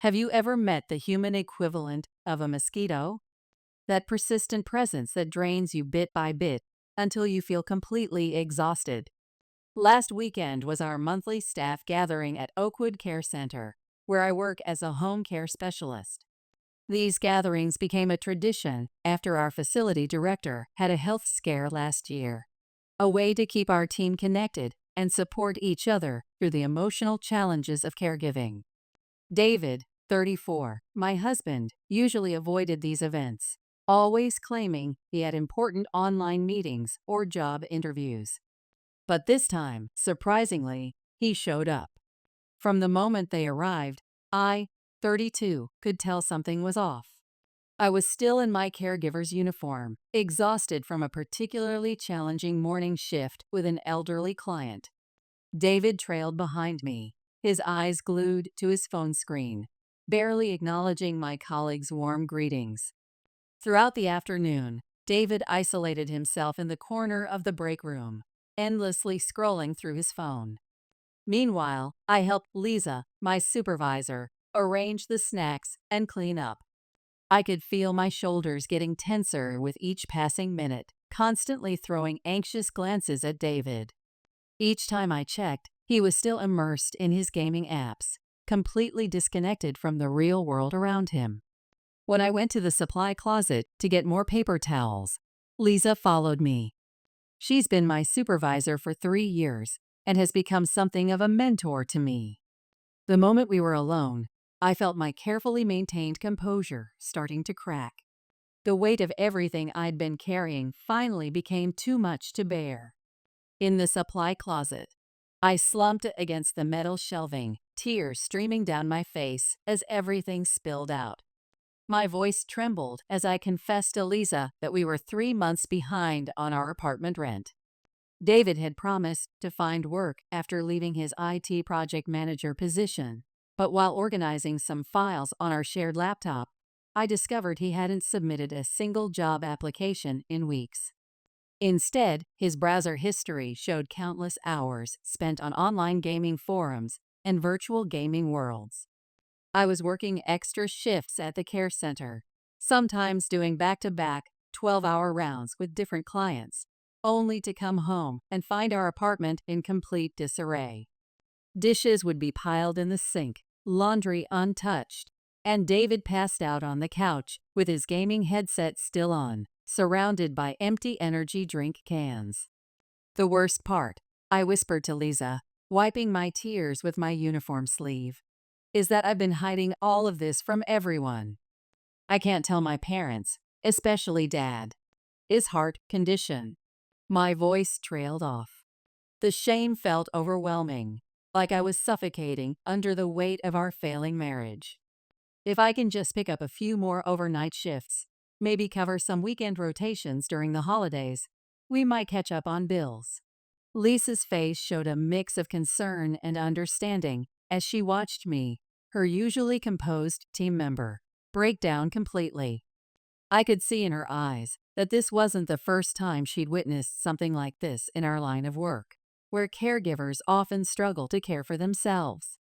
Have you ever met the human equivalent of a mosquito? That persistent presence that drains you bit by bit until you feel completely exhausted. Last weekend was our monthly staff gathering at Oakwood Care Center, where I work as a home care specialist. These gatherings became a tradition after our facility director had a health scare last year, a way to keep our team connected and support each other through the emotional challenges of caregiving. David, 34, my husband, usually avoided these events, always claiming he had important online meetings or job interviews. But this time, surprisingly, he showed up. From the moment they arrived, I, 32, could tell something was off. I was still in my caregiver's uniform, exhausted from a particularly challenging morning shift with an elderly client. David trailed behind me, his eyes glued to his phone screen, barely acknowledging my colleagues' warm greetings. Throughout the afternoon, David isolated himself in the corner of the break room, endlessly scrolling through his phone. Meanwhile, I helped Lisa, my supervisor, arrange the snacks and clean up. I could feel my shoulders getting tenser with each passing minute, constantly throwing anxious glances at David. Each time I checked, he was still immersed in his gaming apps, completely disconnected from the real world around him. When I went to the supply closet to get more paper towels, Lisa followed me. She's been my supervisor for 3 years and has become something of a mentor to me. The moment we were alone, I felt my carefully maintained composure starting to crack. The weight of everything I'd been carrying finally became too much to bear. In the supply closet, I slumped against the metal shelving, tears streaming down my face as everything spilled out. My voice trembled as I confessed to Lisa that we were 3 months behind on our apartment rent. David had promised to find work after leaving his IT project manager position, but while organizing some files on our shared laptop, I discovered he hadn't submitted a single job application in weeks. Instead, his browser history showed countless hours spent on online gaming forums and virtual gaming worlds. I was working extra shifts at the care center, sometimes doing back-to-back 12-hour rounds with different clients, only to come home and find our apartment in complete disarray. Dishes would be piled in the sink, laundry untouched, and David passed out on the couch with his gaming headset still on, surrounded by empty energy drink cans. The worst part, I whispered to Lisa, wiping my tears with my uniform sleeve, is that I've been hiding all of this from everyone. I can't tell my parents, especially Dad. His heart condition. My voice trailed off. The shame felt overwhelming, like I was suffocating under the weight of our failing marriage. If I can just pick up a few more overnight shifts, maybe cover some weekend rotations during the holidays, we might catch up on bills. Lisa's face showed a mix of concern and understanding as she watched me, her usually composed team member, break down completely. I could see in her eyes that this wasn't the first time she'd witnessed something like this in our line of work, where caregivers often struggle to care for themselves.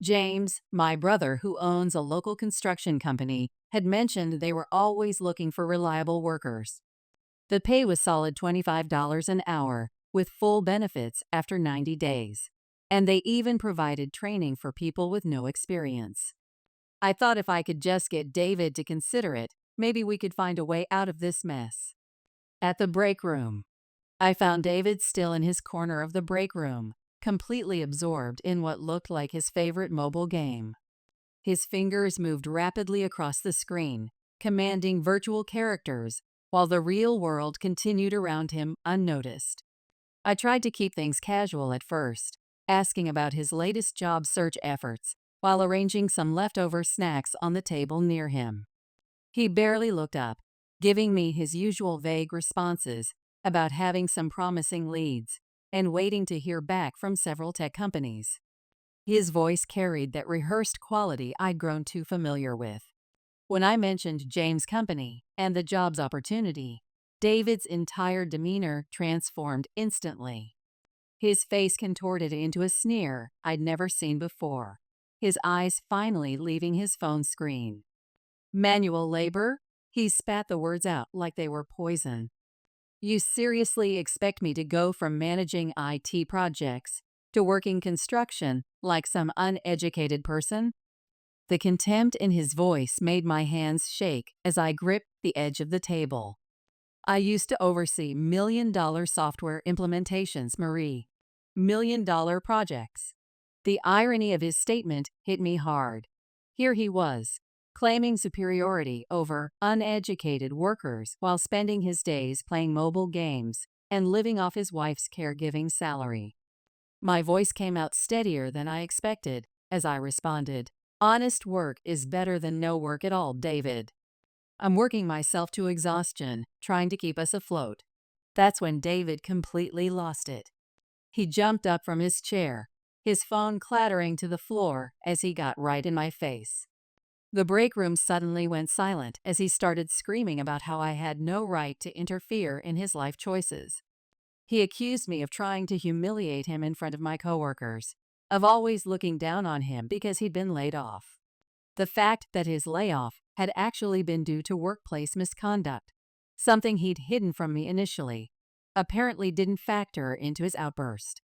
James, my brother who owns a local construction company, had mentioned they were always looking for reliable workers. The pay was solid $25 an hour, with full benefits after 90 days. And they even provided training for people with no experience. I thought if I could just get David to consider it, maybe we could find a way out of this mess. At the break room, I found David still in his corner of the break room, completely absorbed in what looked like his favorite mobile game. His fingers moved rapidly across the screen, commanding virtual characters, while the real world continued around him unnoticed. I tried to keep things casual at first, asking about his latest job search efforts, while arranging some leftover snacks on the table near him. He barely looked up, giving me his usual vague responses about having some promising leads and waiting to hear back from several tech companies. His voice carried that rehearsed quality I'd grown too familiar with. When I mentioned James' company and the job's opportunity, David's entire demeanor transformed instantly. His face contorted into a sneer I'd never seen before. his eyes finally leaving his phone screen. Manual labor? He spat the words out like they were poison. You seriously expect me to go from managing IT projects to working construction like some uneducated person? The contempt in his voice made my hands shake as I gripped the edge of the table. I used to oversee million-dollar software implementations, Marie. Million-dollar projects. The irony of his statement hit me hard. Here he was, claiming superiority over uneducated workers while spending his days playing mobile games and living off his wife's caregiving salary. My voice came out steadier than I expected as I responded, "Honest work is better than no work at all, David. I'm working myself to exhaustion, trying to keep us afloat." That's when David completely lost it. He jumped up from his chair, his phone clattering to the floor as he got right in my face. The break room suddenly went silent as he started screaming about how I had no right to interfere in his life choices. He accused me of trying to humiliate him in front of my coworkers, of always looking down on him because he'd been laid off. The fact that his layoff had actually been due to workplace misconduct, something he'd hidden from me initially, apparently didn't factor into his outburst.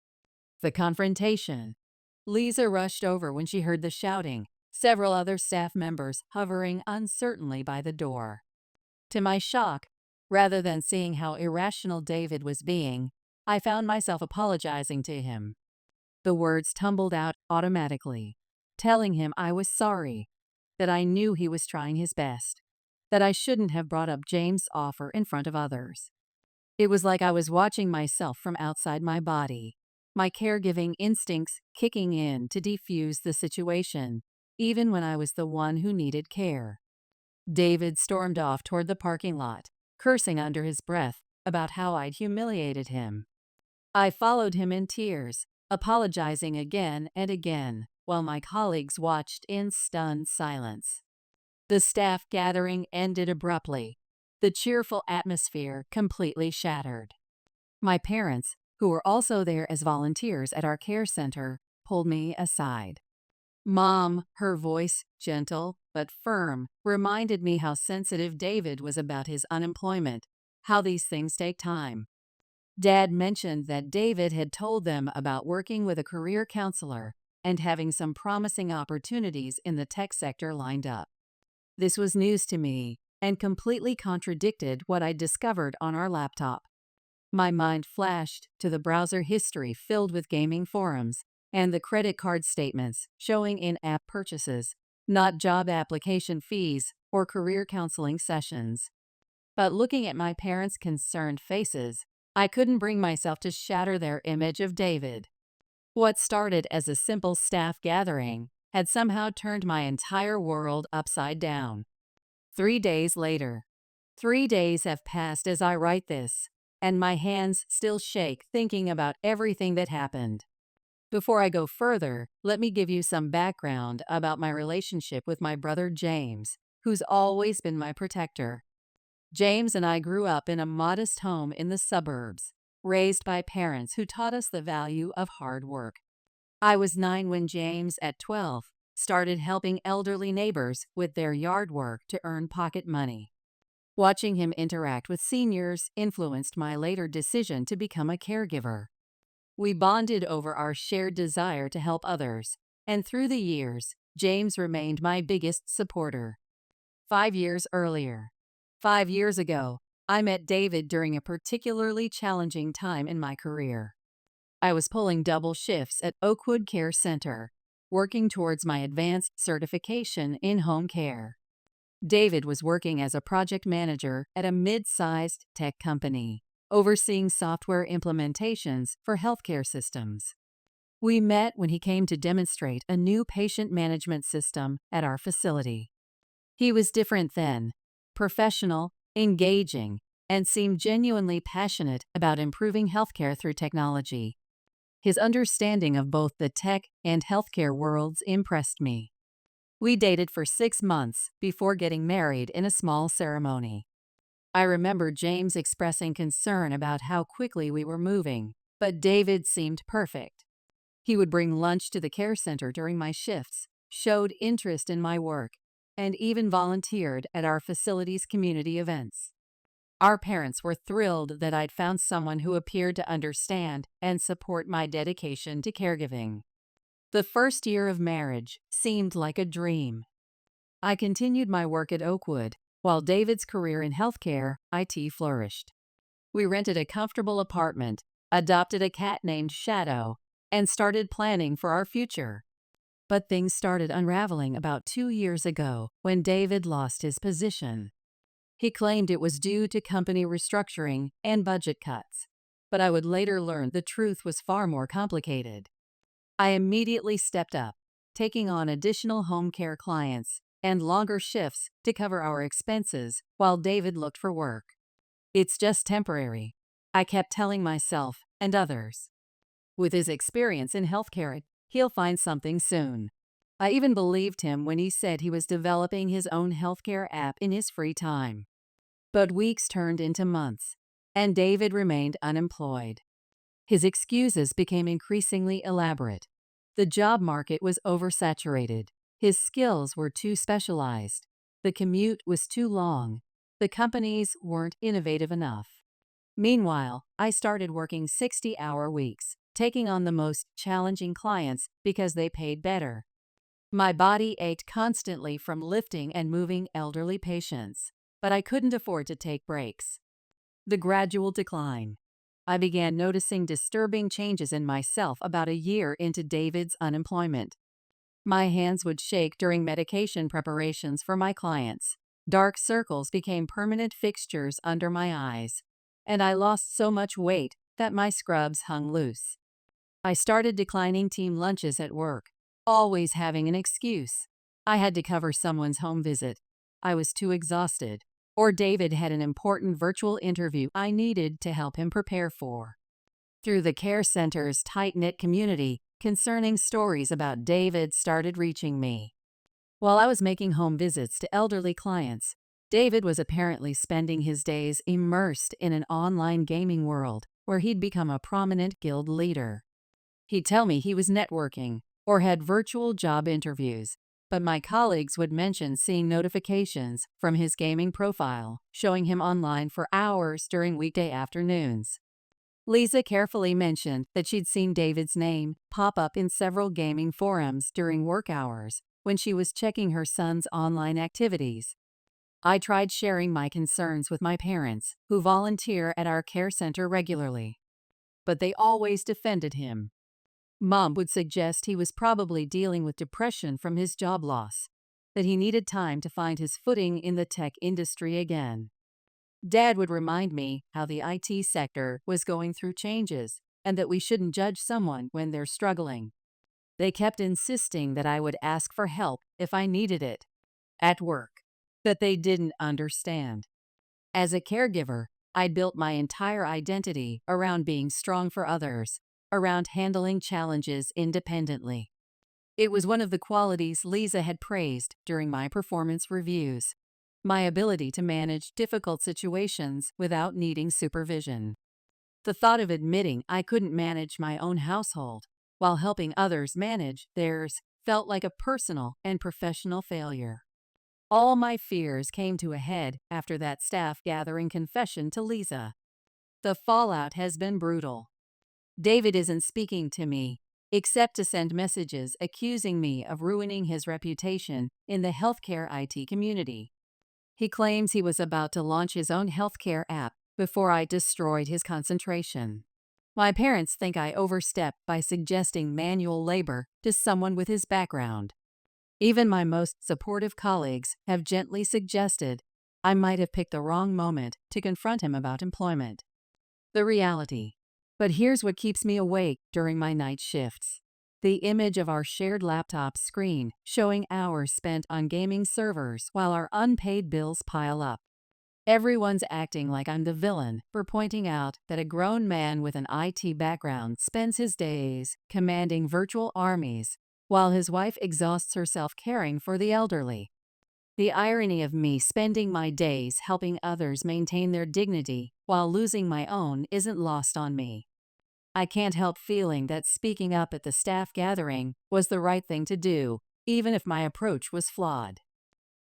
The confrontation. Lisa rushed over when she heard the shouting, several other staff members hovering uncertainly by the door. To my shock, rather than seeing how irrational David was being, I found myself apologizing to him. The words tumbled out automatically, telling him I was sorry, that I knew he was trying his best, that I shouldn't have brought up James' offer in front of others. It was like I was watching myself from outside my body, my caregiving instincts kicking in to defuse the situation, even when I was the one who needed care. David stormed off toward the parking lot, cursing under his breath about how I'd humiliated him. I followed him in tears, apologizing again and again, while my colleagues watched in stunned silence. The staff gathering ended abruptly, the cheerful atmosphere completely shattered. My parents, who were also there as volunteers at our care center, pulled me aside. Mom, her voice gentle but firm, reminded me how sensitive David was about his unemployment, how these things take time. Dad mentioned that David had told them about working with a career counselor and having some promising opportunities in the tech sector lined up. This was news to me and completely contradicted what I'd discovered on our laptop. My mind flashed to the browser history filled with gaming forums and the credit card statements showing in-app purchases, not job application fees or career counseling sessions. But looking at my parents' concerned faces, I couldn't bring myself to shatter their image of David. What started as a simple staff gathering had somehow turned my entire world upside down. 3 days later. 3 days have passed as I write this, and my hands still shake thinking about everything that happened. Before I go further, let me give you some background about my relationship with my brother James, who's always been my protector. James and I grew up in a modest home in the suburbs, raised by parents who taught us the value of hard work. I was 9 when James, at 12, started helping elderly neighbors with their yard work to earn pocket money. Watching him interact with seniors influenced my later decision to become a caregiver. We bonded over our shared desire to help others, and through the years, James remained my biggest supporter. 5 years earlier. 5 years ago, I met David during a particularly challenging time in my career. I was pulling double shifts at Oakwood Care Center, working towards my advanced certification in home care. David was working as a project manager at a mid-sized tech company, overseeing software implementations for healthcare systems. We met when he came to demonstrate a new patient management system at our facility. He was different then, professional, engaging, and seemed genuinely passionate about improving healthcare through technology. His understanding of both the tech and healthcare worlds impressed me. We dated for 6 months before getting married in a small ceremony. I remember James expressing concern about how quickly we were moving, but David seemed perfect. He would bring lunch to the care center during my shifts, showed interest in my work, and even volunteered at our facility's community events. Our parents were thrilled that I'd found someone who appeared to understand and support my dedication to caregiving. The first year of marriage seemed like a dream. I continued my work at Oakwood, while David's career in healthcare IT flourished. We rented a comfortable apartment, adopted a cat named Shadow, and started planning for our future. But things started unraveling about 2 years ago when David lost his position. He claimed it was due to company restructuring and budget cuts, but I would later learn the truth was far more complicated. I immediately stepped up, taking on additional home care clients and longer shifts to cover our expenses while David looked for work. It's just temporary, I kept telling myself and others. With his experience in healthcare, he'll find something soon. I even believed him when he said he was developing his own healthcare app in his free time. But weeks turned into months, and David remained unemployed. His excuses became increasingly elaborate. The job market was oversaturated. His skills were too specialized. The commute was too long. The companies weren't innovative enough. Meanwhile, I started working 60-hour weeks, taking on the most challenging clients because they paid better. My body ached constantly from lifting and moving elderly patients, but I couldn't afford to take breaks. The gradual decline. I began noticing disturbing changes in myself about a year into David's unemployment. My hands would shake during medication preparations for my clients. Dark circles became permanent fixtures under my eyes, and I lost so much weight that my scrubs hung loose. I started declining team lunches at work, always having an excuse. I had to cover someone's home visit. I was too exhausted. Or David had an important virtual interview I needed to help him prepare for. Through the care center's tight-knit community, concerning stories about David started reaching me. While I was making home visits to elderly clients, David was apparently spending his days immersed in an online gaming world where he'd become a prominent guild leader. He'd tell me he was networking or had virtual job interviews, but my colleagues would mention seeing notifications from his gaming profile, showing him online for hours during weekday afternoons. Lisa carefully mentioned that she'd seen David's name pop up in several gaming forums during work hours when she was checking her son's online activities. I tried sharing my concerns with my parents, who volunteer at our care center regularly, but they always defended him. Mom would suggest he was probably dealing with depression from his job loss, that he needed time to find his footing in the tech industry again. Dad would remind me how the IT sector was going through changes and that we shouldn't judge someone when they're struggling. They kept insisting that I would ask for help if I needed it at work, that they didn't understand. As a caregiver, I'd built my entire identity around being strong for others, around handling challenges independently. It was one of the qualities Lisa had praised during my performance reviews. My ability to manage difficult situations without needing supervision. The thought of admitting I couldn't manage my own household while helping others manage theirs felt like a personal and professional failure. All my fears came to a head after that staff gathering confession to Lisa. The fallout has been brutal. David isn't speaking to me, except to send messages accusing me of ruining his reputation in the healthcare IT community. He claims he was about to launch his own healthcare app before I destroyed his concentration. My parents think I overstepped by suggesting manual labor to someone with his background. Even my most supportive colleagues have gently suggested I might have picked the wrong moment to confront him about employment. The reality. But here's what keeps me awake during my night shifts. The image of our shared laptop screen showing hours spent on gaming servers while our unpaid bills pile up. Everyone's acting like I'm the villain for pointing out that a grown man with an IT background spends his days commanding virtual armies while his wife exhausts herself caring for the elderly. The irony of me spending my days helping others maintain their dignity while losing my own isn't lost on me. I can't help feeling that speaking up at the staff gathering was the right thing to do, even if my approach was flawed.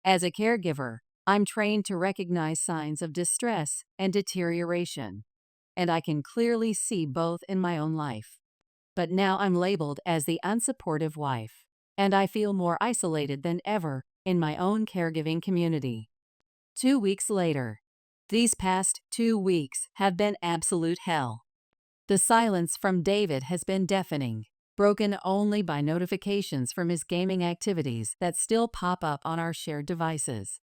As a caregiver, I'm trained to recognize signs of distress and deterioration, and I can clearly see both in my own life. But now I'm labeled as the unsupportive wife, and I feel more isolated than ever in my own caregiving community. 2 weeks later. These past 2 weeks have been absolute hell. The silence from David has been deafening, broken only by notifications from his gaming activities that still pop up on our shared devices.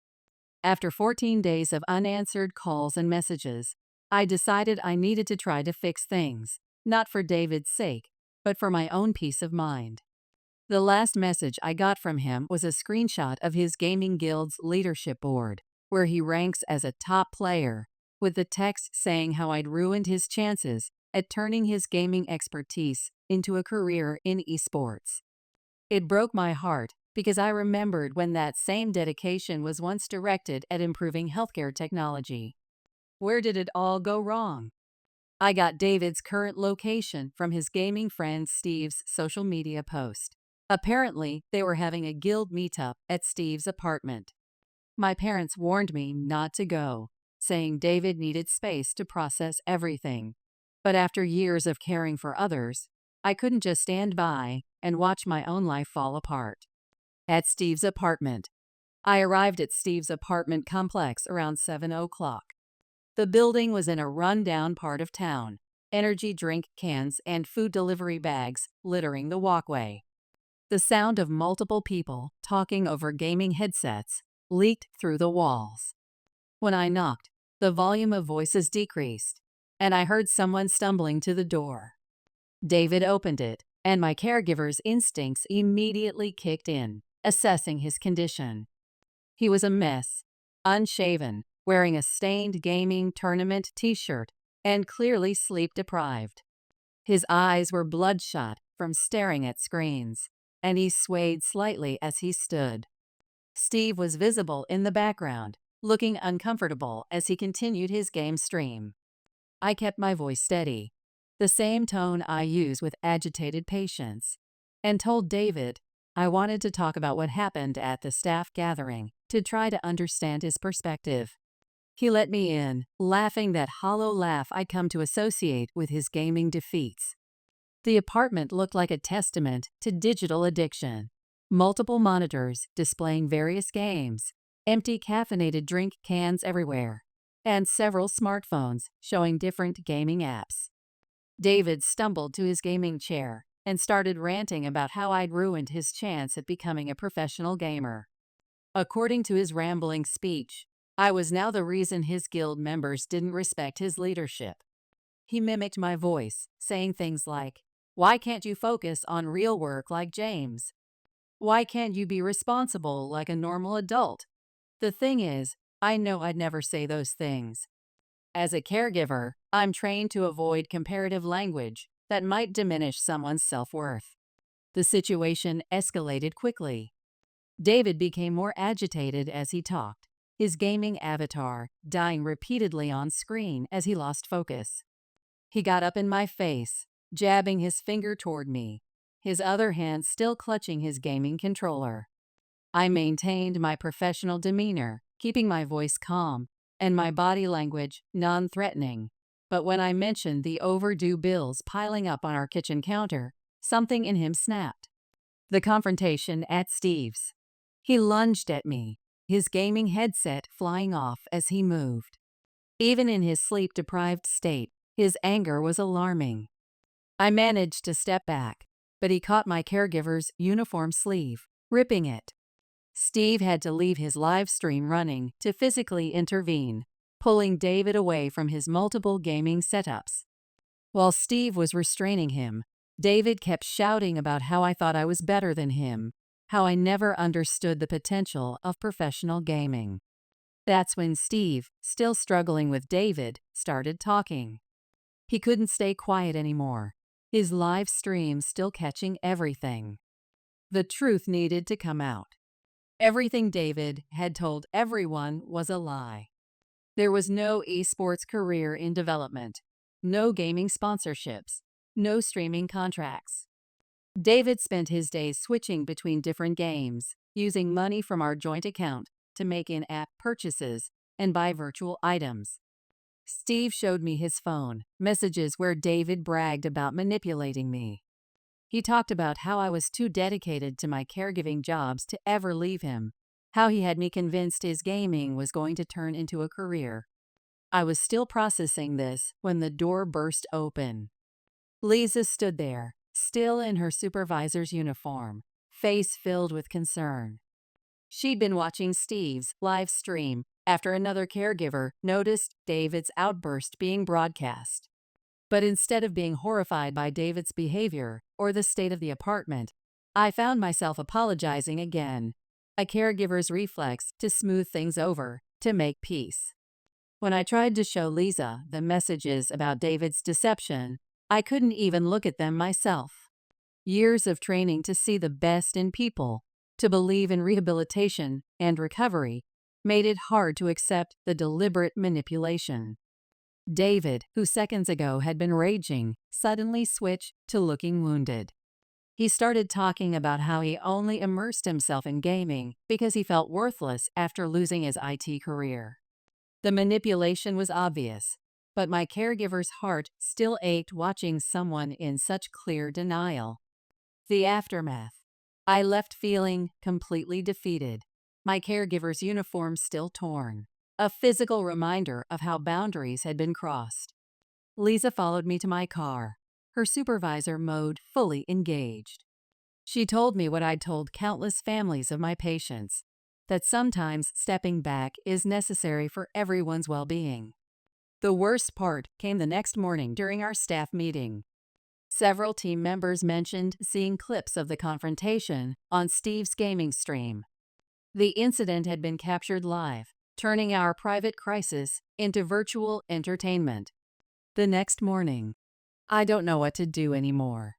After 14 days of unanswered calls and messages, I decided I needed to try to fix things, not for David's sake, but for my own peace of mind. The last message I got from him was a screenshot of his gaming guild's leadership board, where he ranks as a top player, with the text saying how I'd ruined his chances at turning his gaming expertise into a career in esports. It broke my heart because I remembered when that same dedication was once directed at improving healthcare technology. Where did it all go wrong? I got David's current location from his gaming friend Steve's social media post. Apparently, they were having a guild meetup at Steve's apartment. My parents warned me not to go, saying David needed space to process everything. But after years of caring for others, I couldn't just stand by and watch my own life fall apart. At Steve's apartment. I arrived at Steve's apartment complex around 7 o'clock. The building was in a run-down part of town, energy drink cans and food delivery bags littering the walkway. The sound of multiple people talking over gaming headsets leaked through the walls. When I knocked, the volume of voices decreased, and I heard someone stumbling to the door. David opened it, and my caregiver's instincts immediately kicked in, assessing his condition. He was a mess, unshaven, wearing a stained gaming tournament t-shirt, and clearly sleep-deprived. His eyes were bloodshot from staring at screens, and he swayed slightly as he stood. Steve was visible in the background, looking uncomfortable as he continued his game stream. I kept my voice steady, the same tone I use with agitated patients, and told David I wanted to talk about what happened at the staff gathering to try to understand his perspective. He let me in, laughing that hollow laugh I'd come to associate with his gaming defeats. The apartment looked like a testament to digital addiction. Multiple monitors displaying various games, empty caffeinated drink cans everywhere, and several smartphones showing different gaming apps. David stumbled to his gaming chair and started ranting about how I'd ruined his chance at becoming a professional gamer. According to his rambling speech, I was now the reason his guild members didn't respect his leadership. He mimicked my voice, saying things like, "Why can't you focus on real work like James? Why can't you be responsible like a normal adult?" The thing is, I know I'd never say those things. As a caregiver, I'm trained to avoid comparative language that might diminish someone's self-worth. The situation escalated quickly. David became more agitated as he talked, his gaming avatar dying repeatedly on screen as he lost focus. He got up in my face, jabbing his finger toward me, his other hand still clutching his gaming controller. I maintained my professional demeanor, keeping my voice calm and my body language non-threatening. But when I mentioned the overdue bills piling up on our kitchen counter, something in him snapped. The confrontation at Steve's. He lunged at me, his gaming headset flying off as he moved. Even in his sleep-deprived state, his anger was alarming. I managed to step back, but he caught my caregiver's uniform sleeve, ripping it. Steve had to leave his live stream running to physically intervene, pulling David away from his multiple gaming setups. While Steve was restraining him, David kept shouting about how I thought I was better than him, how I never understood the potential of professional gaming. That's when Steve, still struggling with David, started talking. He couldn't stay quiet anymore, his live stream still catching everything. The truth needed to come out. Everything David had told everyone was a lie. There was no esports career in development, no gaming sponsorships, no streaming contracts. David spent his days switching between different games, using money from our joint account to make in-app purchases and buy virtual items. Steve showed me his phone, messages where David bragged about manipulating me. He talked about how I was too dedicated to my caregiving jobs to ever leave him, how he had me convinced his gaming was going to turn into a career. I was still processing this when the door burst open. Lisa stood there, still in her supervisor's uniform, face filled with concern. She'd been watching Steve's live stream after another caregiver noticed David's outburst being broadcast. But instead of being horrified by David's behavior or the state of the apartment, I found myself apologizing again, a caregiver's reflex to smooth things over, to make peace. When I tried to show Lisa the messages about David's deception, I couldn't even look at them myself. Years of training to see the best in people, to believe in rehabilitation and recovery, made it hard to accept the deliberate manipulation. David, who seconds ago had been raging, suddenly switched to looking wounded. He started talking about how he only immersed himself in gaming because he felt worthless after losing his IT career. The manipulation was obvious, but my caregiver's heart still ached watching someone in such clear denial. The aftermath. I left feeling completely defeated, my caregiver's uniform still torn, a physical reminder of how boundaries had been crossed. Lisa followed me to my car, her supervisor mode fully engaged. She told me what I'd told countless families of my patients, that sometimes stepping back is necessary for everyone's well-being. The worst part came the next morning during our staff meeting. Several team members mentioned seeing clips of the confrontation on Steve's gaming stream. The incident had been captured live, turning our private crisis into virtual entertainment. The next morning, I don't know what to do anymore.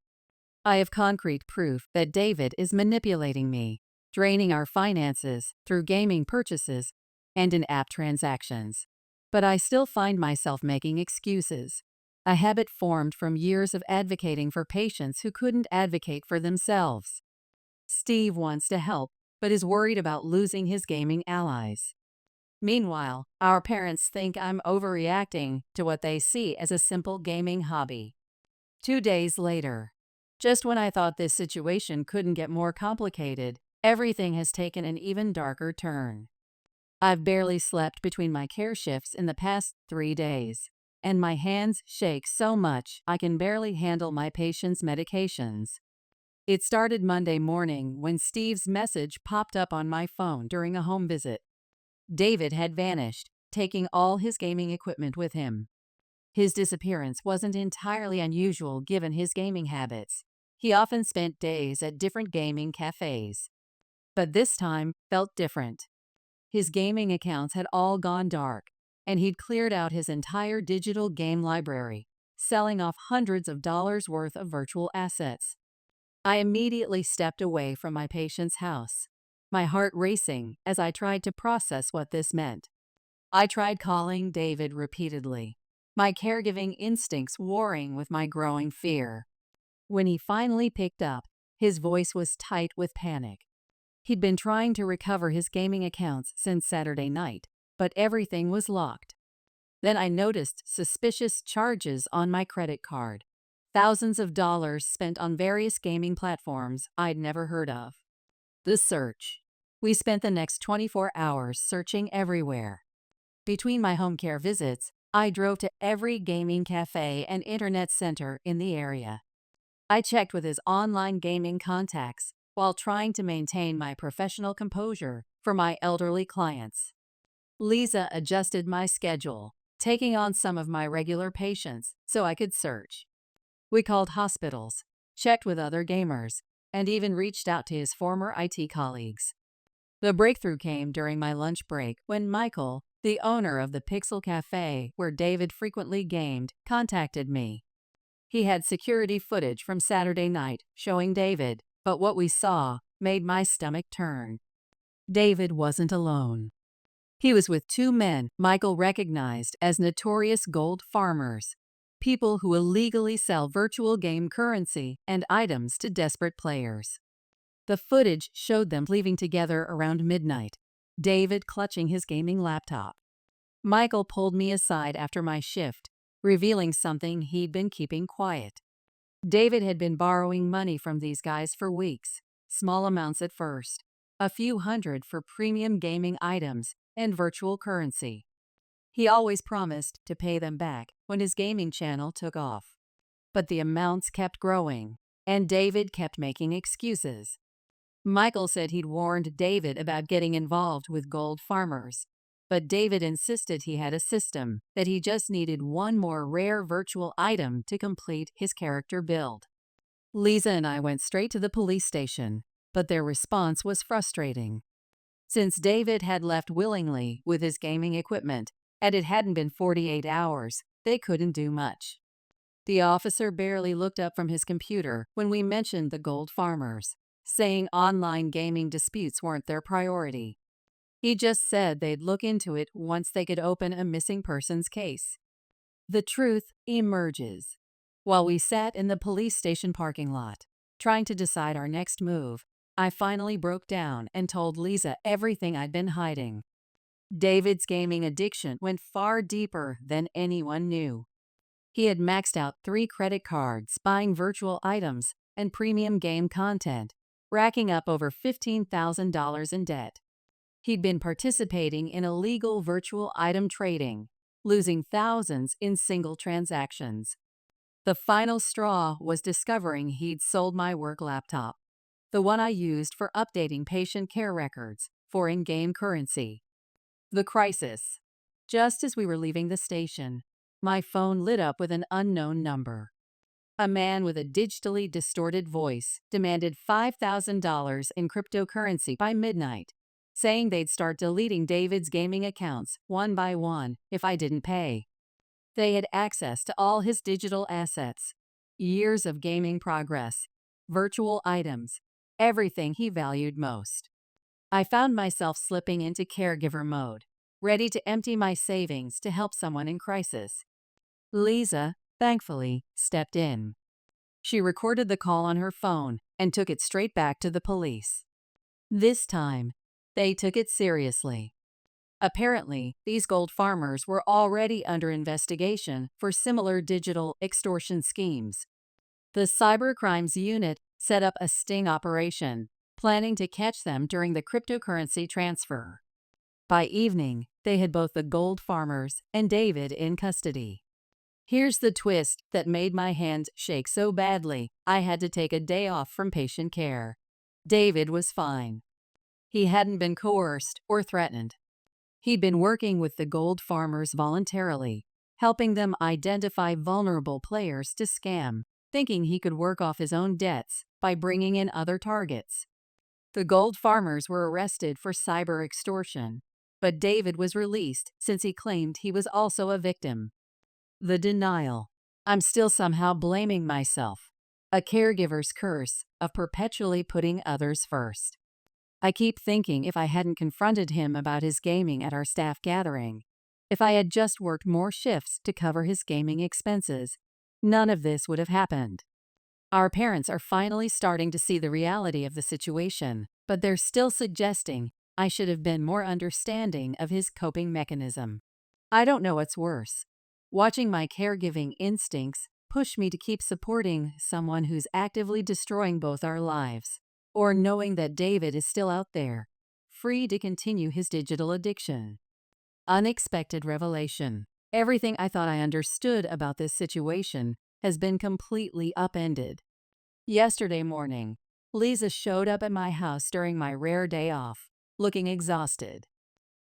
I have concrete proof that David is manipulating me, draining our finances through gaming purchases and in-app transactions. But I still find myself making excuses, a habit formed from years of advocating for patients who couldn't advocate for themselves. Steve wants to help, but is worried about losing his gaming allies. Meanwhile, our parents think I'm overreacting to what they see as a simple gaming hobby. 2 days later, just when I thought this situation couldn't get more complicated, everything has taken an even darker turn. I've barely slept between my care shifts in the past 3 days, and my hands shake so much I can barely handle my patients' medications. It started Monday morning when Steve's message popped up on my phone during a home visit. David had vanished, taking all his gaming equipment with him. His disappearance wasn't entirely unusual given his gaming habits. He often spent days at different gaming cafes. But this time felt different. His gaming accounts had all gone dark, and he'd cleared out his entire digital game library, selling off hundreds of dollars worth of virtual assets. I immediately stepped away from my patient's house, my heart racing as I tried to process what this meant. I tried calling David repeatedly, my caregiving instincts warring with my growing fear. When he finally picked up, his voice was tight with panic. He'd been trying to recover his gaming accounts since Saturday night, but everything was locked. Then I noticed suspicious charges on my credit card. Thousands of dollars spent on various gaming platforms I'd never heard of. The search. We spent the next 24 hours searching everywhere. Between my home care visits, I drove to every gaming cafe and internet center in the area. I checked with his online gaming contacts while trying to maintain my professional composure for my elderly clients. Lisa adjusted my schedule, taking on some of my regular patients so I could search. We called hospitals, checked with other gamers, and even reached out to his former IT colleagues. The breakthrough came during my lunch break when Michael, the owner of the Pixel Cafe where David frequently gamed, contacted me. He had security footage from Saturday night showing David, but what we saw made my stomach turn. David wasn't alone. He was with 2 men Michael recognized as notorious gold farmers. people who illegally sell virtual game currency and items to desperate players. The footage showed them leaving together around midnight, David clutching his gaming laptop. Michael pulled me aside after my shift, revealing something he'd been keeping quiet. David had been borrowing money from these guys for weeks, small amounts at first, a few hundred for premium gaming items and virtual currency. He always promised to pay them back when his gaming channel took off. But the amounts kept growing, and David kept making excuses. Michael said he'd warned David about getting involved with gold farmers, but David insisted he had a system, that he just needed one more rare virtual item to complete his character build. Lisa and I went straight to the police station, but their response was frustrating. Since David had left willingly with his gaming equipment, and it hadn't been 48 hours, they couldn't do much. The officer barely looked up from his computer when we mentioned the gold farmers, saying online gaming disputes weren't their priority. He just said they'd look into it once they could open a missing persons case. The truth emerges. While we sat in the police station parking lot, trying to decide our next move, I finally broke down and told Lisa everything I'd been hiding. David's gaming addiction went far deeper than anyone knew. He had maxed out 3 credit cards, buying virtual items and premium game content, racking up over $15,000 in debt. He'd been participating in illegal virtual item trading, losing thousands in single transactions. The final straw was discovering he'd sold my work laptop, the one I used for updating patient care records, for in-game currency. The crisis. Just as we were leaving the station, my phone lit up with an unknown number. A man with a digitally distorted voice demanded $5,000 in cryptocurrency by midnight, saying they'd start deleting David's gaming accounts one by one if I didn't pay. They had access to all his digital assets, years of gaming progress, virtual items, everything he valued most. I found myself slipping into caregiver mode, ready to empty my savings to help someone in crisis. Lisa, thankfully, stepped in. She recorded the call on her phone and took it straight back to the police. This time, they took it seriously. Apparently, these gold farmers were already under investigation for similar digital extortion schemes. The Cybercrimes Unit set up a sting operation, planning to catch them during the cryptocurrency transfer. By evening, they had both the gold farmers and David in custody. Here's the twist that made my hands shake so badly I had to take a day off from patient care. David was fine. He hadn't been coerced or threatened. He'd been working with the gold farmers voluntarily, helping them identify vulnerable players to scam, thinking he could work off his own debts by bringing in other targets. The gold farmers were arrested for cyber extortion, but David was released since he claimed he was also a victim. The denial. I'm still somehow blaming myself. A caregiver's curse of perpetually putting others first. I keep thinking if I hadn't confronted him about his gaming at our staff gathering, if I had just worked more shifts to cover his gaming expenses, none of this would have happened. Our parents are finally starting to see the reality of the situation, but they're still suggesting I should have been more understanding of his coping mechanism. I don't know what's worse. Watching my caregiving instincts push me to keep supporting someone who's actively destroying both our lives, or knowing that David is still out there, free to continue his digital addiction. Unexpected revelation. Everything I thought I understood about this situation has been completely upended. Yesterday morning, Lisa showed up at my house during my rare day off, looking exhausted.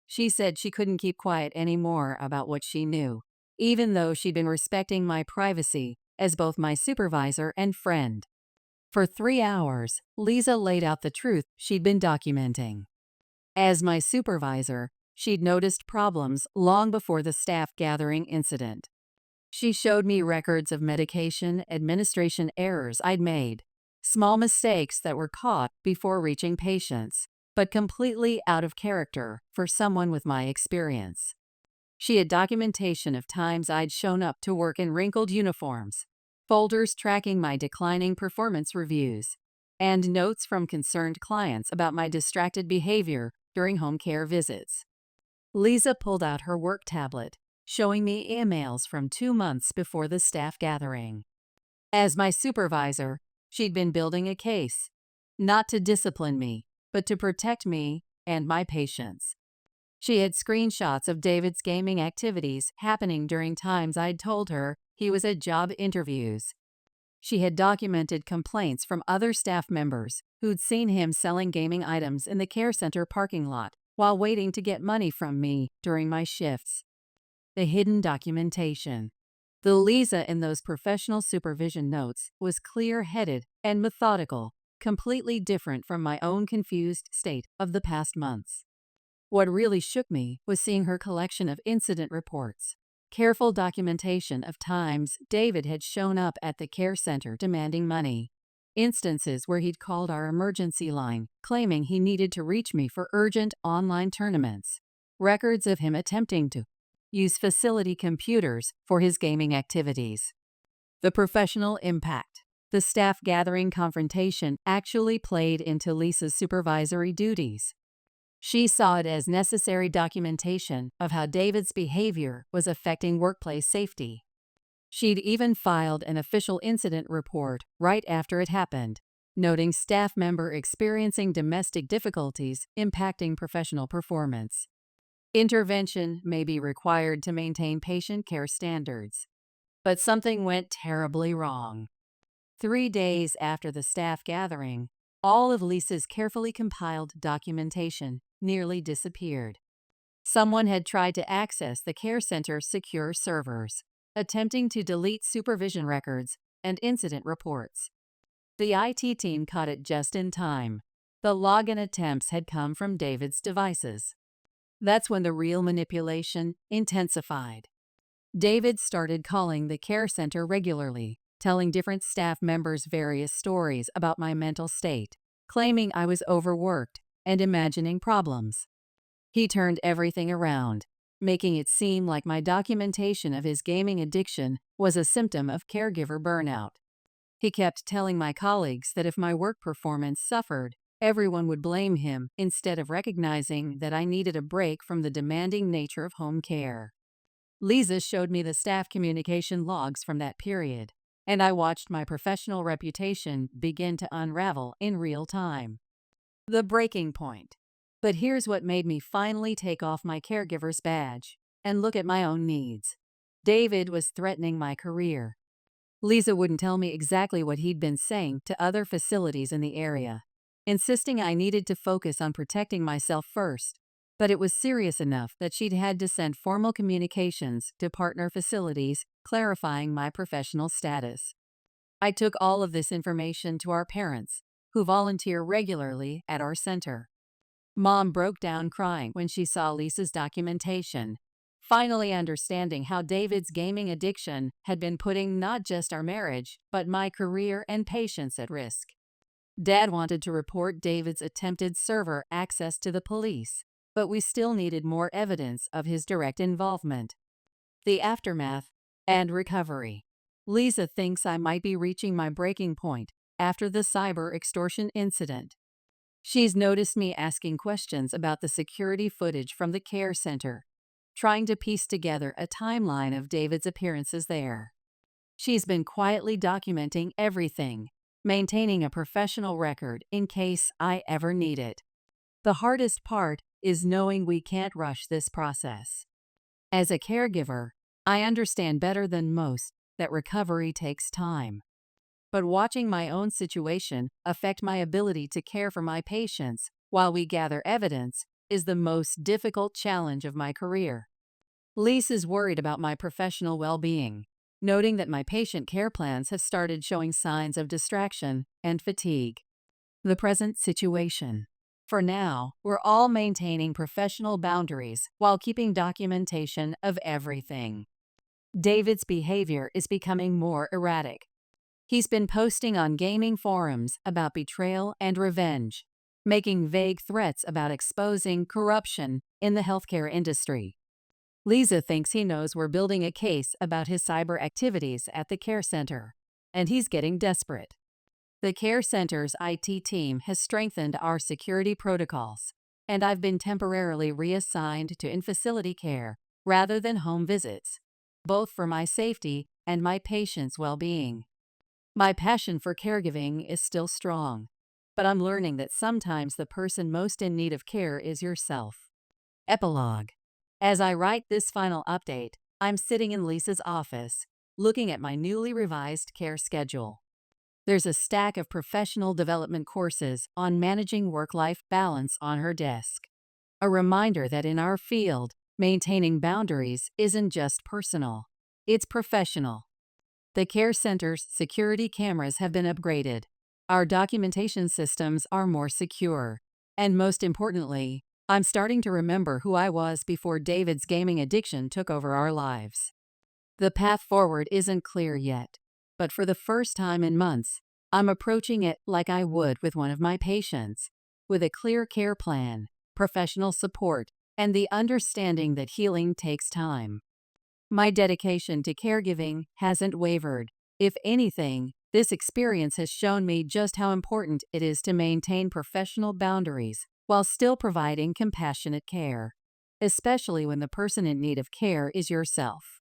She said she couldn't keep quiet anymore about what she knew, even though she'd been respecting my privacy as both my supervisor and friend. For 3 hours, Lisa laid out the truth she'd been documenting. As my supervisor, she'd noticed problems long before the staff gathering incident. She showed me records of medication administration errors I'd made, small mistakes that were caught before reaching patients, but completely out of character for someone with my experience. She had documentation of times I'd shown up to work in wrinkled uniforms, folders tracking my declining performance reviews, and notes from concerned clients about my distracted behavior during home care visits. Lisa pulled out her work tablet, showing me emails from 2 months before the staff gathering. As my supervisor, she'd been building a case, not to discipline me, but to protect me and my patients. She had screenshots of David's gaming activities happening during times I'd told her he was at job interviews. She had documented complaints from other staff members who'd seen him selling gaming items in the care center parking lot while waiting to get money from me during my shifts. The hidden documentation. The Lisa in those professional supervision notes was clear-headed and methodical, completely different from my own confused state of the past months. What really shook me was seeing her collection of incident reports, careful documentation of times David had shown up at the care center demanding money, instances where he'd called our emergency line claiming he needed to reach me for urgent online tournaments, records of him attempting to use facility computers for his gaming activities. The professional impact. The staff gathering confrontation actually played into Lisa's supervisory duties. She saw it as necessary documentation of how David's behavior was affecting workplace safety. She'd even filed an official incident report right after it happened, noting staff member experiencing domestic difficulties impacting professional performance. Intervention may be required to maintain patient care standards. But something went terribly wrong. 3 days after the staff gathering, all of Lisa's carefully compiled documentation nearly disappeared. Someone had tried to access the care center's secure servers, attempting to delete supervision records and incident reports. The IT team caught it just in time. The login attempts had come from David's devices. That's when the real manipulation intensified. David started calling the care center regularly, telling different staff members various stories about my mental state, claiming I was overworked and imagining problems. He turned everything around, making it seem like my documentation of his gaming addiction was a symptom of caregiver burnout. He kept telling my colleagues that if my work performance suffered, everyone would blame him instead of recognizing that I needed a break from the demanding nature of home care. Lisa showed me the staff communication logs from that period, and I watched my professional reputation begin to unravel in real time. The breaking point. But here's what made me finally take off my caregiver's badge and look at my own needs. David was threatening my career. Lisa wouldn't tell me exactly what he'd been saying to other facilities in the area, insisting I needed to focus on protecting myself first. But it was serious enough that she'd had to send formal communications to partner facilities clarifying my professional status. I took all of this information to our parents, who volunteer regularly at our center. Mom broke down crying when she saw Lisa's documentation, finally understanding how David's gaming addiction had been putting not just our marriage, but my career and patients at risk. Dad wanted to report David's attempted server access to the police, but we still needed more evidence of his direct involvement. The aftermath and recovery. Lisa thinks I might be reaching my breaking point after the cyber extortion incident. She's noticed me asking questions about the security footage from the care center, trying to piece together a timeline of David's appearances there. She's been quietly documenting everything, maintaining a professional record in case I ever need it. The hardest part is knowing we can't rush this process. As a caregiver, I understand better than most that recovery takes time. But watching my own situation affect my ability to care for my patients while we gather evidence is the most difficult challenge of my career. Lisa's worried about my professional well-being, noting that my patient care plans have started showing signs of distraction and fatigue. The present situation. For now, we're all maintaining professional boundaries while keeping documentation of everything. David's behavior is becoming more erratic. He's been posting on gaming forums about betrayal and revenge, making vague threats about exposing corruption in the healthcare industry. Lisa thinks he knows we're building a case about his cyber activities at the care center, and he's getting desperate. The care center's IT team has strengthened our security protocols, and I've been temporarily reassigned to in-facility care rather than home visits, both for my safety and my patients' well-being. My passion for caregiving is still strong, but I'm learning that sometimes the person most in need of care is yourself. Epilogue. As I write this final update, I'm sitting in Lisa's office, looking at my newly revised care schedule. There's a stack of professional development courses on managing work-life balance on her desk. A reminder that in our field, maintaining boundaries isn't just personal, it's professional. The care center's security cameras have been upgraded. Our documentation systems are more secure. And most importantly, I'm starting to remember who I was before David's gaming addiction took over our lives. The path forward isn't clear yet, but for the first time in months, I'm approaching it like I would with one of my patients, with a clear care plan, professional support, and the understanding that healing takes time. My dedication to caregiving hasn't wavered. If anything, this experience has shown me just how important it is to maintain professional boundaries while still providing compassionate care, especially when the person in need of care is yourself.